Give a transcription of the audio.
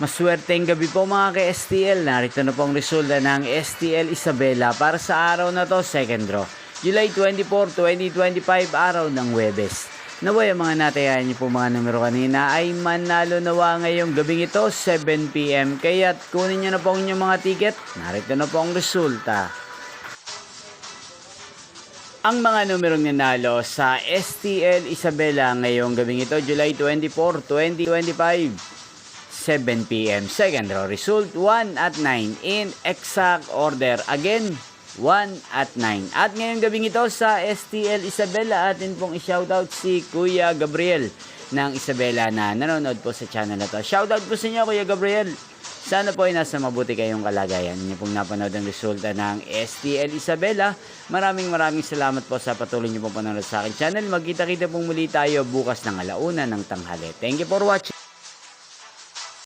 Maswerteng gabi po mga ka-STL. Narito na po ang resulta ng STL Isabela para sa araw na to, second draw. July 24, 2025, araw ng Huwebes. Naway ang mga natayan niyo po mga numero kanina ay manalo nawa ngayong gabing ito, 7pm. Kaya't kunin niyo na po ang inyong mga ticket. Narito na po ang resulta. Ang mga numerong nanalo sa STL Isabela ngayong gabing ito, July 24, 2025. 7pm. Second row result 1 at 9 in exact order. Again, 1 at 9. At ngayong gabing ito sa STL Isabela, atin pong i-shoutout si Kuya Gabriel ng Isabela na nanonood po sa channel na to. Shoutout po sa inyo, Kuya Gabriel. Sana po ay nasa mabuti kayong kalagayan. Inyo pong napanood ang resulta ng STL Isabela. Maraming salamat po sa patuloy niyo pong panonood sa aking channel. Magkita-kita pong muli tayo bukas ng alauna ng tanghali. Thank you for watching.